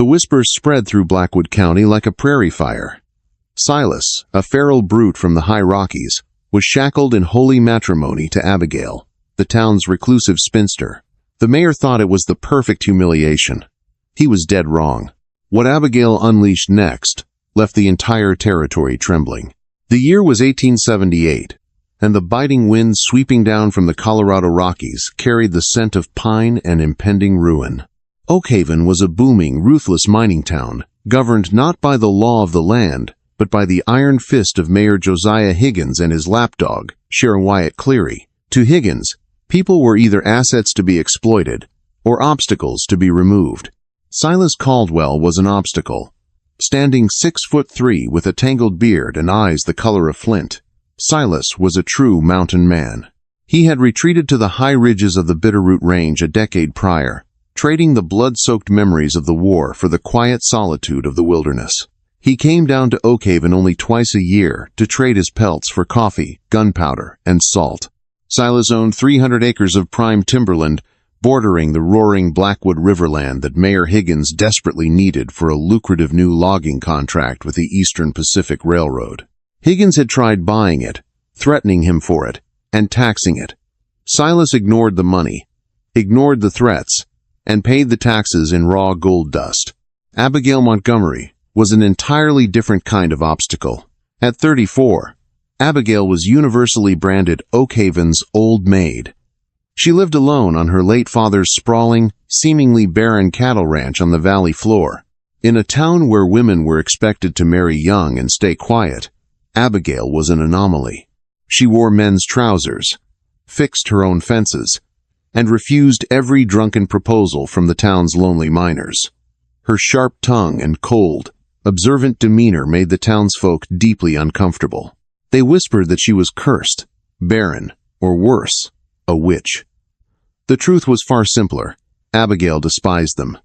The whispers spread through Blackwood County like a prairie fire. Silas, a feral brute from the high Rockies, was shackled in holy matrimony to Abigail, the town's reclusive spinster. The mayor thought it was the perfect humiliation. He was dead wrong. What Abigail unleashed next left the entire territory trembling. The year was 1878, and the biting wind sweeping down from the Colorado Rockies carried the scent of pine and impending ruin. Oakhaven was a booming, ruthless mining town, governed not by the law of the land, but by the iron fist of Mayor Josiah Higgins and his lapdog, Sheriff Wyatt Cleary. To Higgins, people were either assets to be exploited or obstacles to be removed. Silas Caldwell was an obstacle. Standing 6'3" with a tangled beard and eyes the color of flint, Silas was a true mountain man. He had retreated to the high ridges of the Bitterroot Range a decade prior, trading the blood-soaked memories of the war for the quiet solitude of the wilderness. He came down to Oakhaven only twice a year to trade his pelts for coffee, gunpowder, and salt. Silas owned 300 acres of prime timberland bordering the roaring Blackwood Riverland that Mayor Higgins desperately needed for a lucrative new logging contract with the Eastern Pacific Railroad. Higgins had tried buying it, threatening him for it, and taxing it. Silas ignored the money, ignored the threats, and paid the taxes in raw gold dust. Abigail Montgomery was an entirely different kind of obstacle. At 34, Abigail was universally branded Oakhaven's Old Maid. She lived alone on her late father's sprawling, seemingly barren cattle ranch on the valley floor. In a town where women were expected to marry young and stay quiet, Abigail was an anomaly. She wore men's trousers, fixed her own fences, and refused every drunken proposal from the town's lonely miners. Her sharp tongue and cold, observant demeanor made the townsfolk deeply uncomfortable. They whispered that she was cursed, barren, or worse, a witch. The truth was far simpler. Abigail despised them.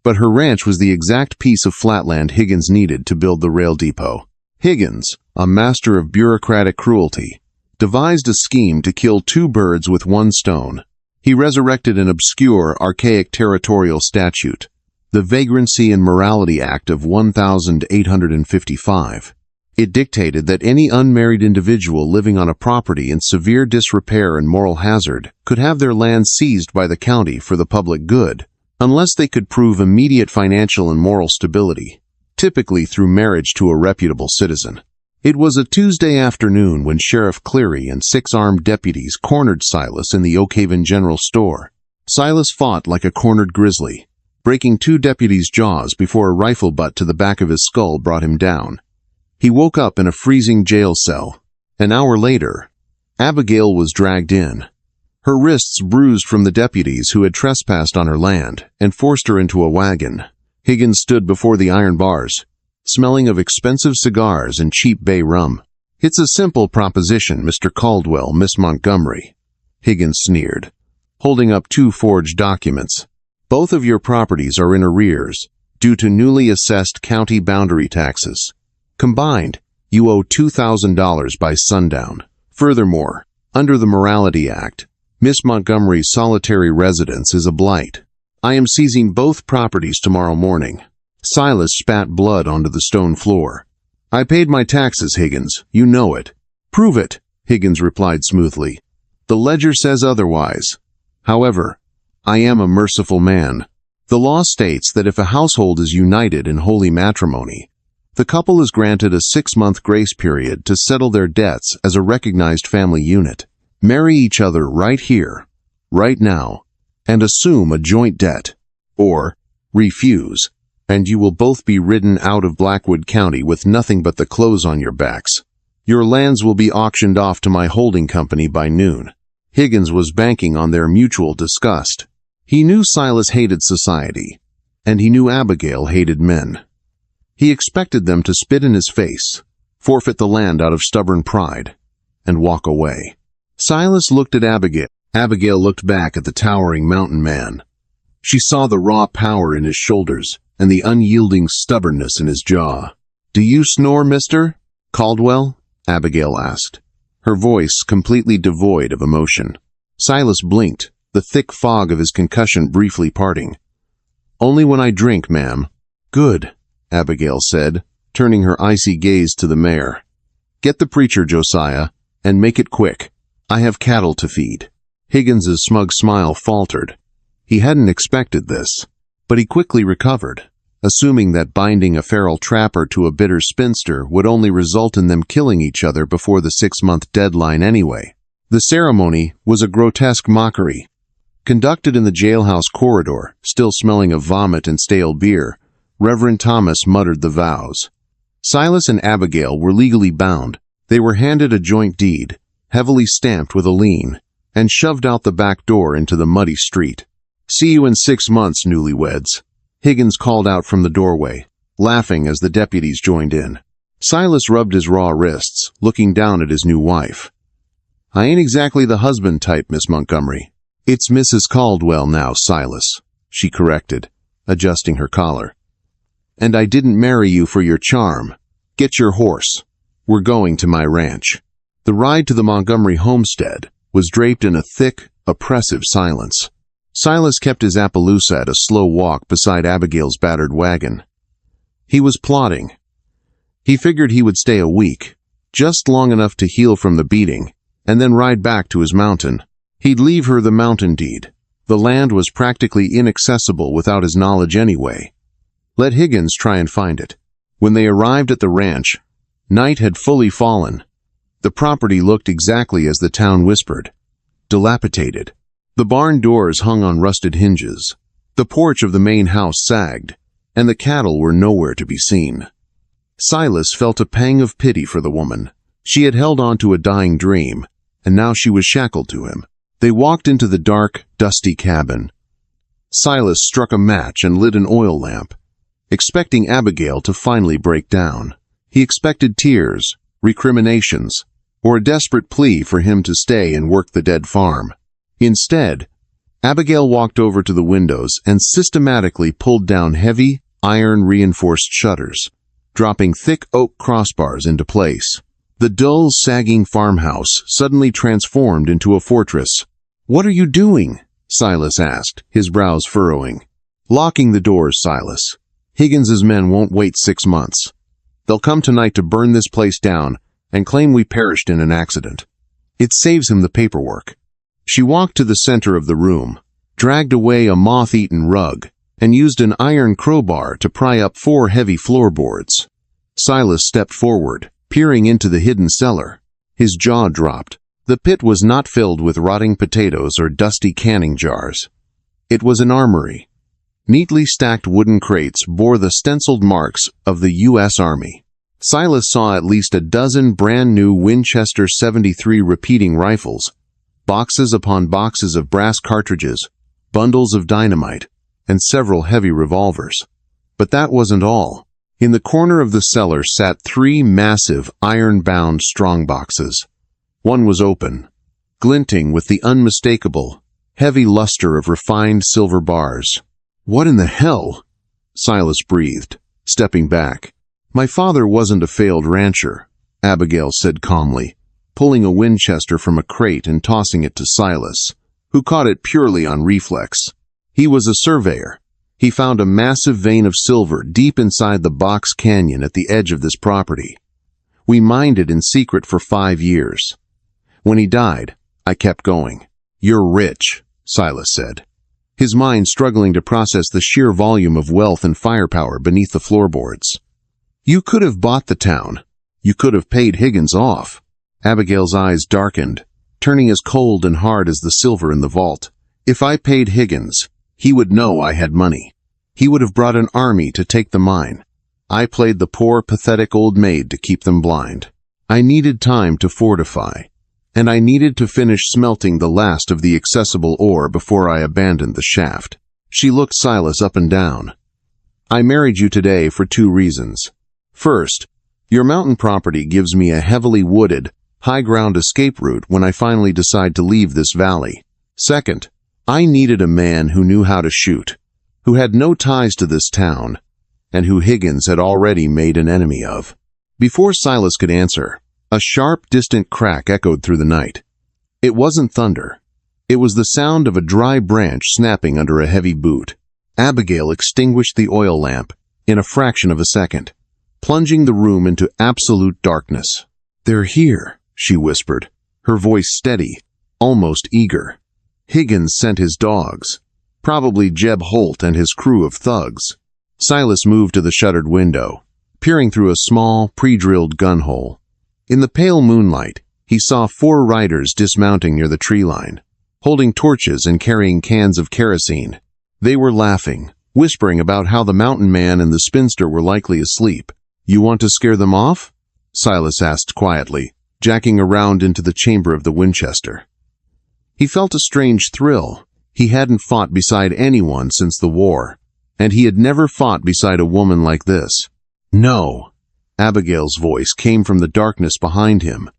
But her ranch was the exact piece of flatland Higgins needed to build the rail depot. Higgins, a master of bureaucratic cruelty, devised a scheme to kill two birds with one stone. He resurrected an obscure, archaic territorial statute, the Vagrancy and Morality Act of 1855. It dictated that any unmarried individual living on a property in severe disrepair and moral hazard could have their land seized by the county for the public good, unless they could prove immediate financial and moral stability, typically through marriage to a reputable citizen. It was a Tuesday afternoon when Sheriff Cleary and 6 armed deputies cornered Silas in the Oakhaven General Store. Silas fought like a cornered grizzly, breaking 2 deputies' jaws before a rifle butt to the back of his skull brought him down. He woke up in a freezing jail cell. An hour later, Abigail was dragged in, her wrists bruised from the deputies who had trespassed on her land and forced her into a wagon. Higgins stood before the iron bars, smelling of expensive cigars and cheap bay rum. "It's a simple proposition, Mr. Caldwell, Miss Montgomery," Higgins sneered, holding up 2 forged documents. "Both of your properties are in arrears due to newly assessed county boundary taxes. Combined, you owe $2,000 by sundown. Furthermore, under the Morality Act, Miss Montgomery's solitary residence is a blight. I am seizing both properties tomorrow morning." Silas spat blood onto the stone floor. "I paid my taxes, Higgins. You know it." "Prove it," Higgins replied smoothly. "The ledger says otherwise. However, I am a merciful man. The law states that if a household is united in holy matrimony, the couple is granted a 6-month grace period to settle their debts as a recognized family unit. Marry each other right here, right now, and assume a joint debt. Or refuse, and you will both be ridden out of Blackwood County with nothing but the clothes on your backs. Your lands will be auctioned off to my holding company by noon." Higgins was banking on their mutual disgust. He knew Silas hated society, and he knew Abigail hated men. He expected them to spit in his face, forfeit the land out of stubborn pride, and walk away. Silas looked at Abigail. Abigail looked back at the towering mountain man. She saw the raw power in his shoulders and the unyielding stubbornness in his jaw. "Do you snore, Mr. Caldwell?" Abigail asked, her voice completely devoid of emotion. Silas blinked, the thick fog of his concussion briefly parting. Only when I drink, ma'am. Good, Abigail said, turning her icy gaze to the mayor. Get the preacher, Josiah, and make it quick. I have cattle to feed. Higgins's smug smile faltered. He hadn't expected this, but he quickly recovered, assuming that binding a feral trapper to a bitter spinster would only result in them killing each other before the 6-month deadline anyway. The ceremony was a grotesque mockery. Conducted in the jailhouse corridor, still smelling of vomit and stale beer, Reverend Thomas muttered the vows. Silas and Abigail were legally bound. They were handed a joint deed, heavily stamped with a lien, and shoved out the back door into the muddy street. See you in 6 months, newlyweds, Higgins called out from the doorway, laughing as the deputies joined in. Silas rubbed his raw wrists, looking down at his new wife. I ain't exactly the husband type, Miss Montgomery. It's Mrs. Caldwell now, Silas, she corrected, adjusting her collar. And I didn't marry you for your charm. Get your horse. We're going to my ranch. The ride to the Montgomery homestead was draped in a thick, oppressive silence. Silas kept his Appaloosa at a slow walk beside Abigail's battered wagon. He was plotting. He figured he would stay a week, just long enough to heal from the beating, and then ride back to his mountain. He'd leave her the mountain deed. The land was practically inaccessible without his knowledge anyway. Let Higgins try and find it. When they arrived at the ranch, night had fully fallen. The property looked exactly as the town whispered. Dilapidated. The barn doors hung on rusted hinges. The porch of the main house sagged, and the cattle were nowhere to be seen. Silas felt a pang of pity for the woman. She had held on to a dying dream, and now she was shackled to him. They walked into the dark, dusty cabin. Silas struck a match and lit an oil lamp, expecting Abigail to finally break down. He expected tears, recriminations, or a desperate plea for him to stay and work the dead farm. Instead, Abigail walked over to the windows and systematically pulled down heavy, iron-reinforced shutters, dropping thick oak crossbars into place. The dull, sagging farmhouse suddenly transformed into a fortress. "What are you doing?" Silas asked, his brows furrowing. "Locking the doors, Silas. Higgins's men won't wait 6 months. They'll come tonight to burn this place down and claim we perished in an accident. It saves him the paperwork." She walked to the center of the room, dragged away a moth-eaten rug, and used an iron crowbar to pry up 4 heavy floorboards. Silas stepped forward, peering into the hidden cellar. His jaw dropped. The pit was not filled with rotting potatoes or dusty canning jars. It was an armory. Neatly stacked wooden crates bore the stenciled marks of the U.S. Army. Silas saw at least a dozen brand-new Winchester 73 repeating rifles, boxes upon boxes of brass cartridges, bundles of dynamite, and several heavy revolvers. But that wasn't all. In the corner of the cellar sat 3 massive, iron-bound strongboxes. One was open, glinting with the unmistakable, heavy luster of refined silver bars. "What in the hell?" Silas breathed, stepping back. "My father wasn't a failed rancher," Abigail said calmly, pulling a Winchester from a crate and tossing it to Silas, who caught it purely on reflex. "He was a surveyor. He found a massive vein of silver deep inside the box canyon at the edge of this property. We mined it in secret for 5 years. When he died, I kept going." "You're rich," Silas said, his mind struggling to process the sheer volume of wealth and firepower beneath the floorboards. "You could have bought the town. You could have paid Higgins off." Abigail's eyes darkened, turning as cold and hard as the silver in the vault. "If I paid Higgins, he would know I had money. He would have brought an army to take the mine. I played the poor, pathetic old maid to keep them blind. I needed time to fortify, and I needed to finish smelting the last of the accessible ore before I abandoned the shaft." She looked Silas up and down. "I married you today for 2 reasons. First, your mountain property gives me a heavily wooded, high-ground escape route when I finally decide to leave this valley. Second, I needed a man who knew how to shoot, who had no ties to this town, and who Higgins had already made an enemy of." Before Silas could answer, a sharp, distant crack echoed through the night. It wasn't thunder. It was the sound of a dry branch snapping under a heavy boot. Abigail extinguished the oil lamp in a fraction of a second, plunging the room into absolute darkness. "They're here," she whispered, her voice steady, almost eager. "Higgins sent his dogs. Probably Jeb Holt and his crew of thugs." Silas moved to the shuttered window, peering through a small, pre-drilled gun hole. In the pale moonlight, he saw 4 riders dismounting near the tree line, holding torches and carrying cans of kerosene. They were laughing, whispering about how the mountain man and the spinster were likely asleep. "You want to scare them off?" Silas asked quietly, jacking around into the chamber of the Winchester. He felt a strange thrill. He hadn't fought beside anyone since the war, and he had never fought beside a woman like this. "No." Abigail's voice came from the darkness behind him.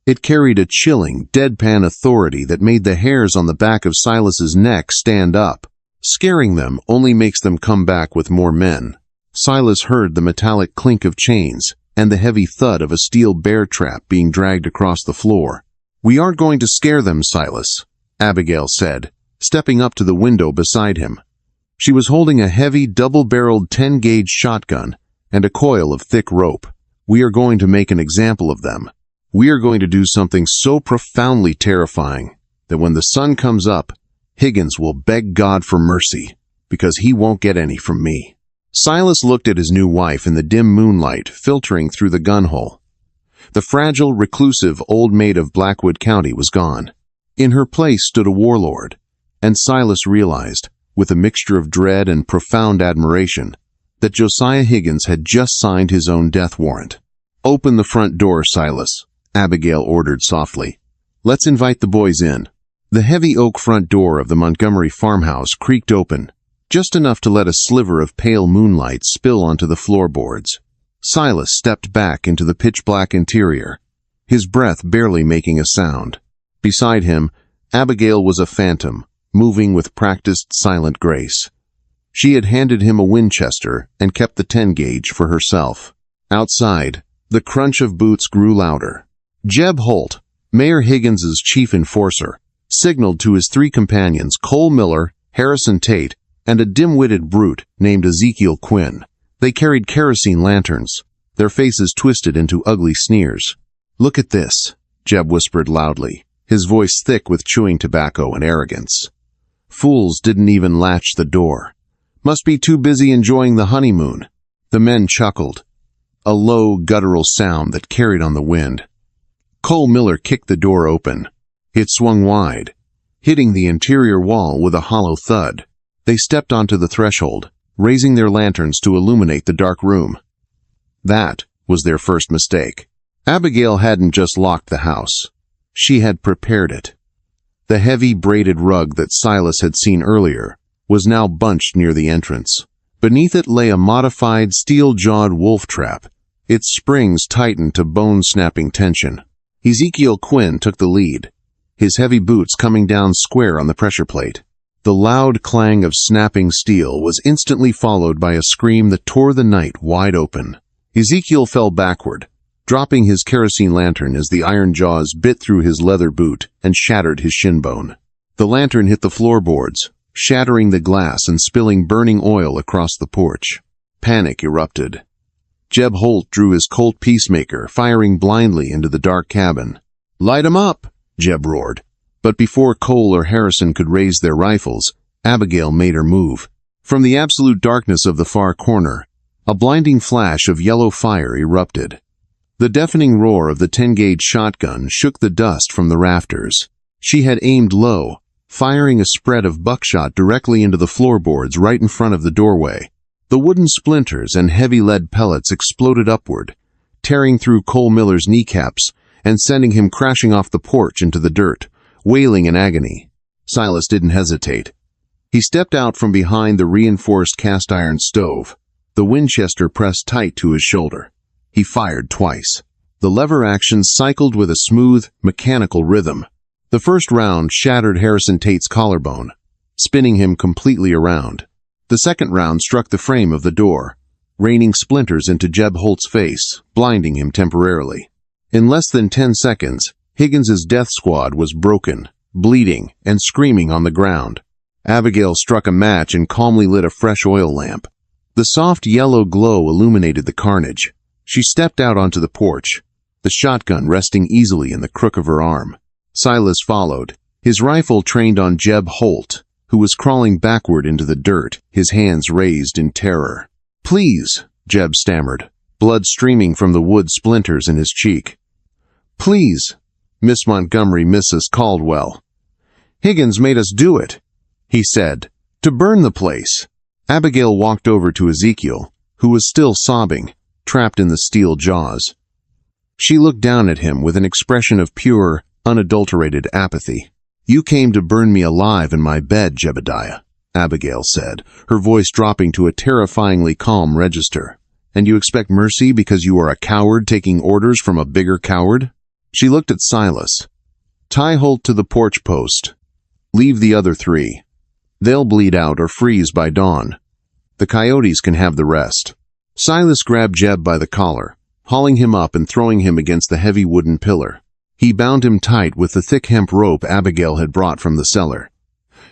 It carried a chilling, deadpan authority that made the hairs on the back of Silas's neck stand up. "Scaring them only makes them come back with more men." Silas heard the metallic clink of chains and the heavy thud of a steel bear trap being dragged across the floor. "We aren't going to scare them, Silas," Abigail said, stepping up to the window beside him. She was holding a heavy, double-barreled 10-gauge shotgun and a coil of thick rope. "We are going to make an example of them. We are going to do something so profoundly terrifying that when the sun comes up, Higgins will beg God for mercy, because he won't get any from me." Silas looked at his new wife in the dim moonlight filtering through the gun hole. The fragile, reclusive old maid of Blackwood County was gone. In her place stood a warlord, and Silas realized, with a mixture of dread and profound admiration, that Josiah Higgins had just signed his own death warrant. "Open the front door, Silas," Abigail ordered softly. "Let's invite the boys in." The heavy oak front door of the Montgomery farmhouse creaked open, just enough to let a sliver of pale moonlight spill onto the floorboards. Silas stepped back into the pitch-black interior, his breath barely making a sound. Beside him, Abigail was a phantom, moving with practiced silent grace. She had handed him a Winchester and kept the 10-gauge for herself. Outside, the crunch of boots grew louder. Jeb Holt, Mayor Higgins's chief enforcer, signaled to his 3 companions, Cole Miller, Harrison Tate, and a dim-witted brute named Ezekiel Quinn. They carried kerosene lanterns, their faces twisted into ugly sneers. "Look at this," Jeb whispered loudly, his voice thick with chewing tobacco and arrogance. "Fools didn't even latch the door. Must be too busy enjoying the honeymoon." The men chuckled, a low, guttural sound that carried on the wind. Cole Miller kicked the door open. It swung wide, hitting the interior wall with a hollow thud. They stepped onto the threshold, raising their lanterns to illuminate the dark room. That was their first mistake. Abigail hadn't just locked the house. She had prepared it. The heavy braided rug that Silas had seen earlier was now bunched near the entrance. Beneath it lay a modified, steel-jawed wolf trap, its springs tightened to bone-snapping tension. Ezekiel Quinn took the lead, his heavy boots coming down square on the pressure plate. The loud clang of snapping steel was instantly followed by a scream that tore the night wide open. Ezekiel fell backward, dropping his kerosene lantern as the iron jaws bit through his leather boot and shattered his shin bone. The lantern hit the floorboards, shattering the glass and spilling burning oil across the porch. Panic erupted. Jeb Holt drew his Colt Peacemaker, firing blindly into the dark cabin. "Light 'em up!" Jeb roared. But before Cole or Harrison could raise their rifles, Abigail made her move. From the absolute darkness of the far corner, a blinding flash of yellow fire erupted. The deafening roar of the 10-gauge shotgun shook the dust from the rafters. She had aimed low, firing a spread of buckshot directly into the floorboards right in front of the doorway. The wooden splinters and heavy lead pellets exploded upward, tearing through Cole Miller's kneecaps and sending him crashing off the porch into the dirt, wailing in agony. Silas didn't hesitate. He stepped out from behind the reinforced cast-iron stove, the Winchester pressed tight to his shoulder. He fired twice. The lever action cycled with a smooth, mechanical rhythm. The first round shattered Harrison Tate's collarbone, spinning him completely around. The second round struck the frame of the door, raining splinters into Jeb Holt's face, blinding him temporarily. In less than 10 seconds, Higgins's death squad was broken, bleeding, and screaming on the ground. Abigail struck a match and calmly lit a fresh oil lamp. The soft yellow glow illuminated the carnage. She stepped out onto the porch, the shotgun resting easily in the crook of her arm. Silas followed, his rifle trained on Jeb Holt, who was crawling backward into the dirt, his hands raised in terror. "Please," Jeb stammered, blood streaming from the wood splinters in his cheek. "Please, Miss Montgomery, Mrs. Caldwell. Higgins made us do it," he said, "to burn the place." Abigail walked over to Ezekiel, who was still sobbing, trapped in the steel jaws. She looked down at him with an expression of pure, unadulterated apathy. "You came to burn me alive in my bed, Jebediah," Abigail said, her voice dropping to a terrifyingly calm register. "And you expect mercy because you are a coward taking orders from a bigger coward?" She looked at Silas. "Tie Holt to the porch post. Leave the other 3. They'll bleed out or freeze by dawn. The coyotes can have the rest." Silas grabbed Jeb by the collar, hauling him up and throwing him against the heavy wooden pillar. He bound him tight with the thick hemp rope Abigail had brought from the cellar.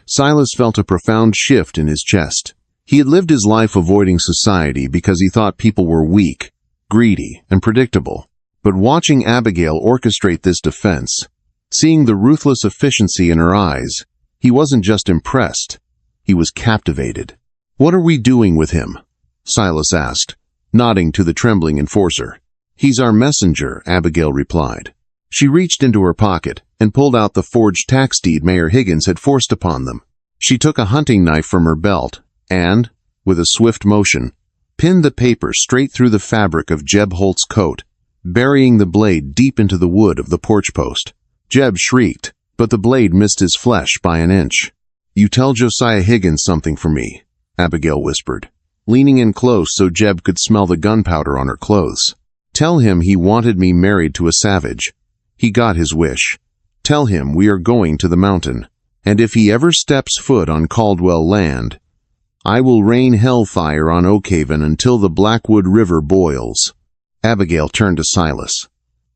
Silas felt a profound shift in his chest. He had lived his life avoiding society because he thought people were weak, greedy, and predictable. But watching Abigail orchestrate this defense, seeing the ruthless efficiency in her eyes, he wasn't just impressed, he was captivated. "What are we doing with him?" Silas asked, nodding to the trembling enforcer. "He's our messenger," Abigail replied. She reached into her pocket and pulled out the forged tax deed Mayor Higgins had forced upon them. She took a hunting knife from her belt and, with a swift motion, pinned the paper straight through the fabric of Jeb Holt's coat, burying the blade deep into the wood of the porch post. Jeb shrieked, but the blade missed his flesh by an inch. "You tell Josiah Higgins something for me," Abigail whispered, leaning in close so Jeb could smell the gunpowder on her clothes. "Tell him he wanted me married to a savage. He got his wish. Tell him we are going to the mountain, and if he ever steps foot on Caldwell land, I will rain hellfire on Oakhaven until the Blackwood River boils." Abigail turned to Silas.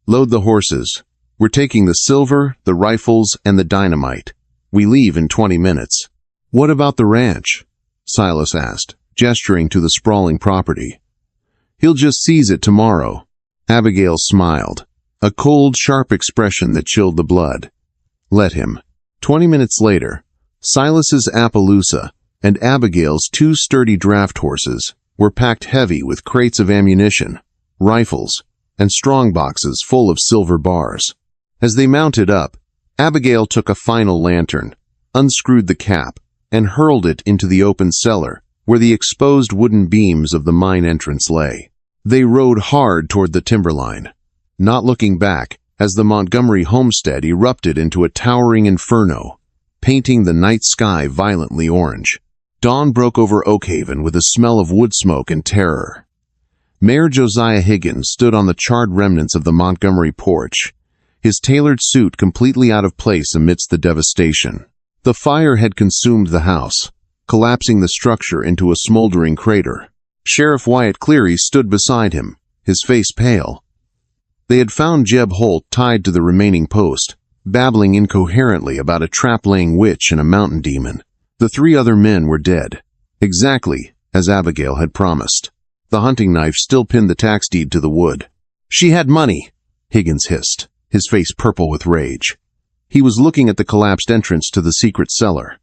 "Load the horses. We're taking the silver, the rifles, and the dynamite. We leave in 20 minutes. "What about the ranch?" Silas asked, gesturing to the sprawling property. "He'll just seize it tomorrow." Abigail smiled, a cold, sharp expression that chilled the blood. "Let him." 20 minutes later, Silas's Appaloosa and Abigail's 2 sturdy draft horses were packed heavy with crates of ammunition, rifles, and strong boxes full of silver bars. As they mounted up, Abigail took a final lantern, unscrewed the cap, and hurled it into the open cellar, where the exposed wooden beams of the mine entrance lay. They rode hard toward the timberline, not looking back as the Montgomery homestead erupted into a towering inferno, painting the night sky violently orange. Dawn broke over Oakhaven with a smell of wood smoke and terror. Mayor Josiah Higgins stood on the charred remnants of the Montgomery porch, his tailored suit completely out of place amidst the devastation. The fire had consumed the house, collapsing the structure into a smoldering crater. Sheriff Wyatt Cleary stood beside him, his face pale. They had found Jeb Holt tied to the remaining post, babbling incoherently about a trap-laying witch and a mountain demon. The 3 other men were dead, exactly as Abigail had promised. The hunting knife still pinned the tax deed to the wood. "She had money," Higgins hissed, his face purple with rage. He was looking at the collapsed entrance to the secret cellar.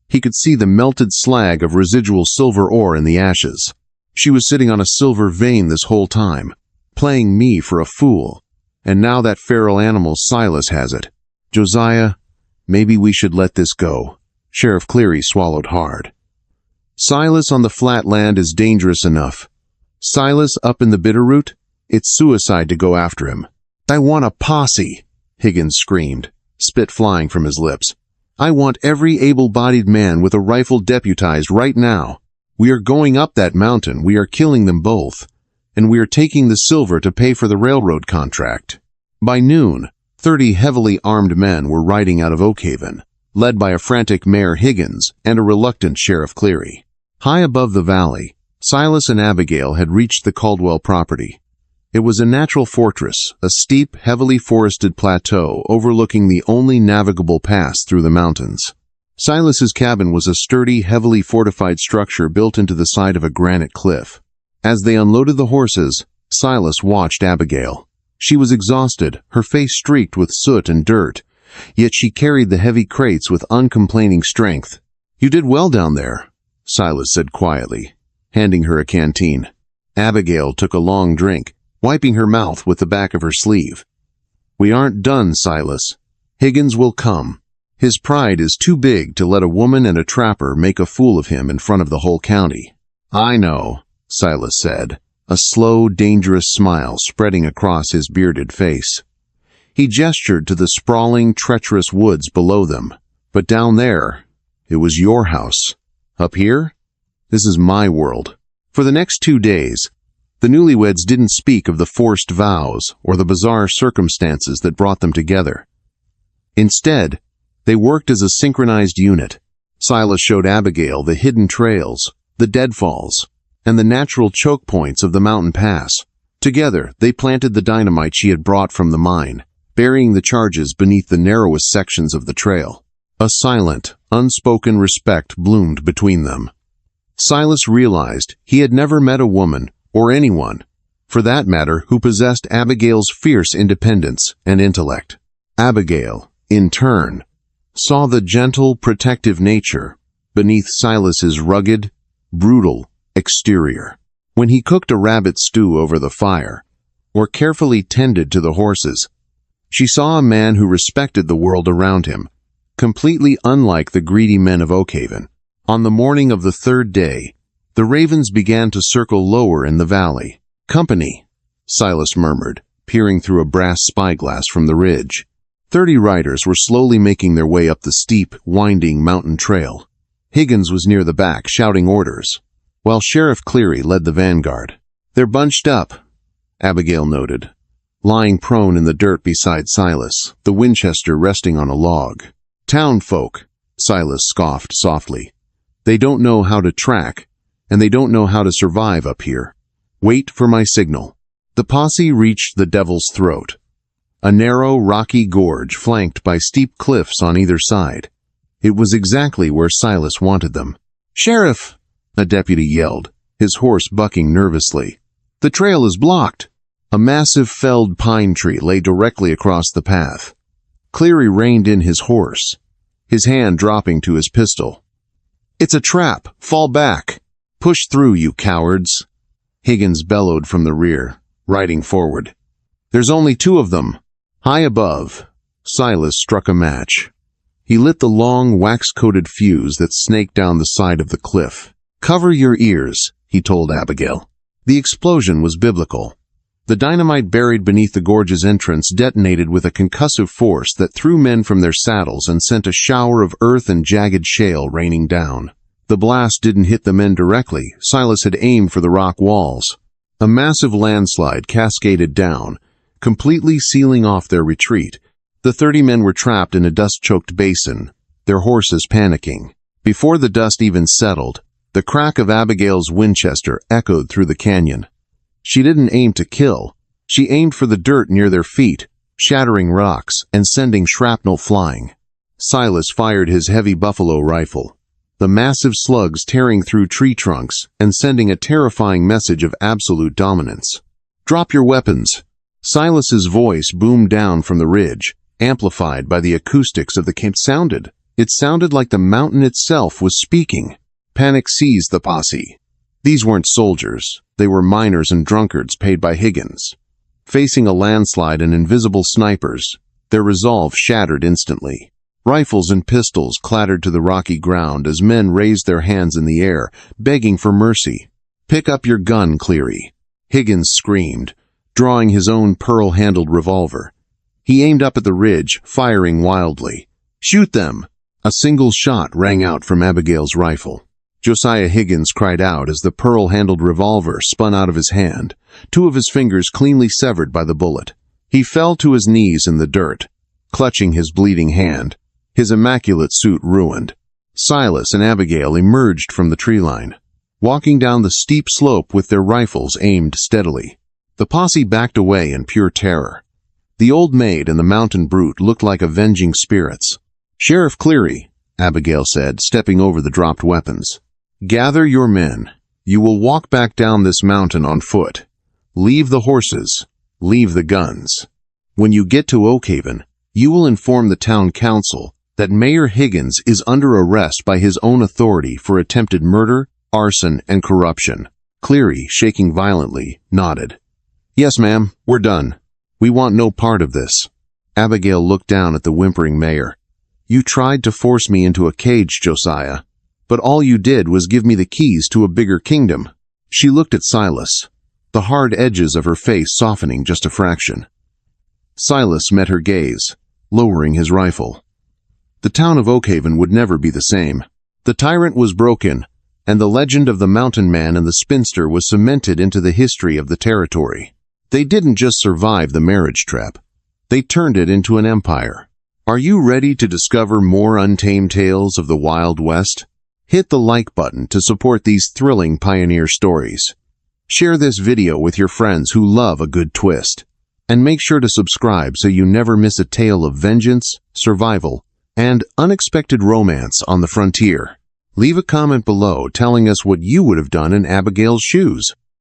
He could see the melted slag of residual silver ore in the ashes. "She was sitting on a silver vein this whole time, playing me for a fool. And now that feral animal Silas has it. Josiah, maybe we should let this go." Sheriff Cleary swallowed hard. "Silas on the flat land is dangerous enough. Silas up in the Bitterroot? It's suicide to go after him." "I want a posse," Higgins screamed, spit flying from his lips. "I want every able-bodied man with a rifle deputized right now. We are going up that mountain, we are killing them both, and we are taking the silver to pay for the railroad contract." By noon, 30 heavily armed men were riding out of Oakhaven, led by a frantic Mayor Higgins and a reluctant Sheriff Cleary. High above the valley, Silas and Abigail had reached the Caldwell property. It was a natural fortress, a steep, heavily forested plateau overlooking the only navigable pass through the mountains. Silas's cabin was a sturdy, heavily fortified structure built into the side of a granite cliff. As they unloaded the horses, Silas watched Abigail. She was exhausted, her face streaked with soot and dirt, yet she carried the heavy crates with uncomplaining strength. "You did well down there," Silas said quietly, handing her a canteen. Abigail took a long drink, wiping her mouth with the back of her sleeve. "We aren't done, Silas. Higgins will come. His pride is too big to let a woman and a trapper make a fool of him in front of the whole county." "I know," Silas said, a slow, dangerous smile spreading across his bearded face. He gestured to the sprawling, treacherous woods below them. "But down there, it was your house. Up here, this is my world." For the next 2 days, the newlyweds didn't speak of the forced vows or the bizarre circumstances that brought them together. Instead, they worked as a synchronized unit. Silas showed Abigail the hidden trails, the deadfalls, and the natural choke points of the mountain pass. Together, they planted the dynamite she had brought from the mine, burying the charges beneath the narrowest sections of the trail. A silent, unspoken respect bloomed between them. Silas realized he had never met a woman, or anyone, for that matter, who possessed Abigail's fierce independence and intellect. Abigail, in turn, saw the gentle, protective nature beneath Silas's rugged, brutal exterior. When he cooked a rabbit stew over the fire, or carefully tended to the horses, she saw a man who respected the world around him, completely unlike the greedy men of Oakhaven. On the morning of the 3rd day, the ravens began to circle lower in the valley. "Company," Silas murmured, peering through a brass spyglass from the ridge. 30 riders were slowly making their way up the steep, winding mountain trail. Higgins was near the back, shouting orders, while Sheriff Cleary led the vanguard. "They're bunched up," Abigail noted, lying prone in the dirt beside Silas, the Winchester resting on a log. "Town folk," Silas scoffed softly. "They don't know how to track, and they don't know how to survive up here. Wait for my signal." The posse reached the Devil's Throat, a narrow, rocky gorge flanked by steep cliffs on either side. It was exactly where Silas wanted them. "Sheriff!" a deputy yelled, his horse bucking nervously. "The trail is blocked." A massive felled pine tree lay directly across the path. Cleary reined in his horse, his hand dropping to his pistol. "It's a trap! Fall back! Push through, you cowards!" Higgins bellowed from the rear, riding forward. "There's only 2 of them." High above, Silas struck a match. He lit the long, wax-coated fuse that snaked down the side of the cliff. "Cover your ears," he told Abigail. The explosion was biblical. The dynamite buried beneath the gorge's entrance detonated with a concussive force that threw men from their saddles and sent a shower of earth and jagged shale raining down. The blast didn't hit the men directly. Silas had aimed for the rock walls. A massive landslide cascaded down, completely sealing off their retreat. The 30 men were trapped in a dust-choked basin, their horses panicking. Before the dust even settled, the crack of Abigail's Winchester echoed through the canyon. She didn't aim to kill. She aimed for the dirt near their feet, shattering rocks and sending shrapnel flying. Silas fired his heavy buffalo rifle, the massive slugs tearing through tree trunks and sending a terrifying message of absolute dominance. "Drop your weapons!" Silas's voice boomed down from the ridge, amplified by the acoustics of the camp. It sounded like the mountain itself was speaking. Panic seized the posse. These weren't soldiers. They were miners and drunkards paid by Higgins. Facing a landslide and invisible snipers, their resolve shattered instantly. Rifles and pistols clattered to the rocky ground as men raised their hands in the air, begging for mercy. "Pick up your gun, Cleary," Higgins screamed, drawing his own pearl-handled revolver. He aimed up at the ridge, firing wildly. "Shoot them!" A single shot rang out from Abigail's rifle. Josiah Higgins cried out as the pearl-handled revolver spun out of his hand, 2 of his fingers cleanly severed by the bullet. He fell to his knees in the dirt, clutching his bleeding hand, his immaculate suit ruined. Silas and Abigail emerged from the tree line, walking down the steep slope with their rifles aimed steadily. The posse backed away in pure terror. The old maid and the mountain brute looked like avenging spirits. "Sheriff Cleary," Abigail said, stepping over the dropped weapons. "Gather your men. You will walk back down this mountain on foot. Leave the horses. Leave the guns. When you get to Oakhaven, you will inform the town council that Mayor Higgins is under arrest by his own authority for attempted murder, arson, and corruption." Cleary, shaking violently, nodded. "Yes, ma'am, we're done. We want no part of this." Abigail looked down at the whimpering mayor. "You tried to force me into a cage, Josiah, but all you did was give me the keys to a bigger kingdom." She looked at Silas, the hard edges of her face softening just a fraction. Silas met her gaze, lowering his rifle. The town of Oakhaven would never be the same. The tyrant was broken, and the legend of the mountain man and the spinster was cemented into the history of the territory. They didn't just survive the marriage trap. They turned it into an empire. Are you ready to discover more untamed tales of the Wild West? Hit the like button to support these thrilling pioneer stories. Share this video with your friends who love a good twist. And make sure to subscribe so you never miss a tale of vengeance, survival, and unexpected romance on the frontier. Leave a comment below telling us what you would have done in Abigail's shoes.